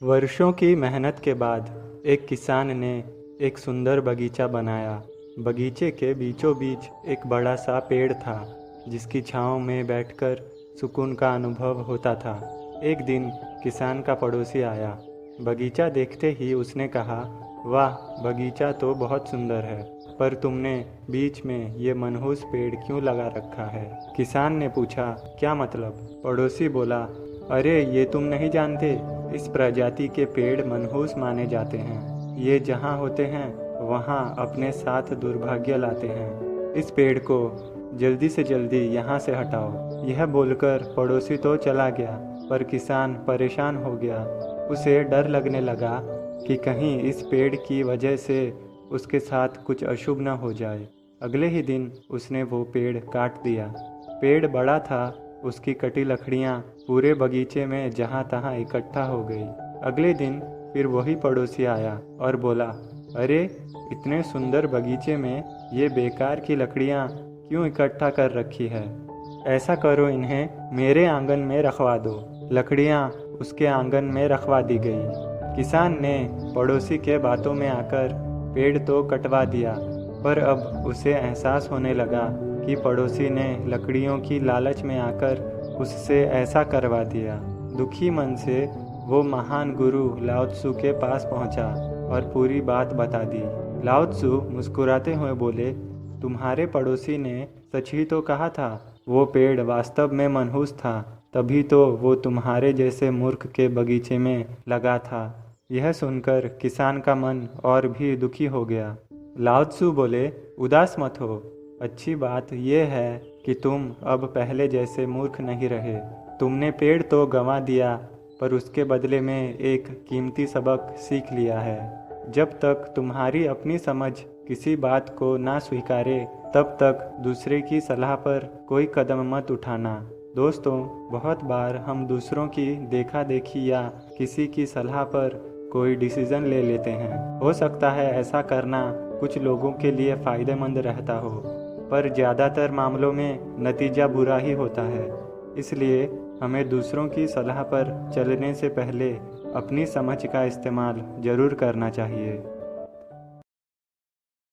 वर्षों की मेहनत के बाद एक किसान ने एक सुंदर बगीचा बनाया। बगीचे के बीचों बीच एक बड़ा सा पेड़ था जिसकी छांव में बैठकर सुकून का अनुभव होता था। एक दिन किसान का पड़ोसी आया। बगीचा देखते ही उसने कहा, वाह, बगीचा तो बहुत सुंदर है, पर तुमने बीच में ये मनहूस पेड़ क्यों लगा रखा है? किसान ने पूछा, क्या मतलब? पड़ोसी बोला, अरे ये तुम नहीं जानते, इस प्रजाति के पेड़ मनहूस माने जाते हैं। ये जहाँ होते हैं वहाँ अपने साथ दुर्भाग्य लाते हैं। इस पेड़ को जल्दी से जल्दी यहाँ से हटाओ। यह बोलकर पड़ोसी तो चला गया, पर किसान परेशान हो गया। उसे डर लगने लगा कि कहीं इस पेड़ की वजह से उसके साथ कुछ अशुभ न हो जाए। अगले ही दिन उसने वो पेड़ काट दिया। पेड़ बड़ा था, उसकी कटी लकड़ियाँ पूरे बगीचे में जहाँ तहाँ इकट्ठा हो गई। अगले दिन फिर वही पड़ोसी आया और बोला, अरे, इतने सुंदर बगीचे में ये बेकार की लकड़ियाँ क्यों इकट्ठा कर रखी है? ऐसा करो, इन्हें मेरे आंगन में रखवा दो। लकड़ियाँ उसके आंगन में रखवा दी गई। किसान ने पड़ोसी के बातों में आकर पेड़ तो कटवा दिया, पर अब उसे एहसास होने लगा कि पड़ोसी ने लकड़ियों की लालच में आकर उससे ऐसा करवा दिया। दुखी मन से वो महान गुरु लाओ त्सु के पास पहुंचा और पूरी बात बता दी। लाओ त्सु मुस्कुराते हुए बोले, तुम्हारे पड़ोसी ने सच ही तो कहा था। वो पेड़ वास्तव में मनहूस था, तभी तो वो तुम्हारे जैसे मूर्ख के बगीचे में लगा था। यह सुनकर किसान का मन और भी दुखी हो गया। लाओ त्सु बोले, उदास मत हो। अच्छी बात यह है कि तुम अब पहले जैसे मूर्ख नहीं रहे। तुमने पेड़ तो गंवा दिया, पर उसके बदले में एक कीमती सबक सीख लिया है। जब तक तुम्हारी अपनी समझ किसी बात को ना स्वीकारे, तब तक दूसरे की सलाह पर कोई कदम मत उठाना। दोस्तों, बहुत बार हम दूसरों की देखा देखी या किसी की सलाह पर कोई डिसीजन ले लेते हैं। हो सकता है ऐसा करना कुछ लोगों के लिए फ़ायदेमंद रहता हो, पर ज़्यादातर मामलों में नतीजा बुरा ही होता है। इसलिए हमें दूसरों की सलाह पर चलने से पहले अपनी समझ का इस्तेमाल ज़रूर करना चाहिए।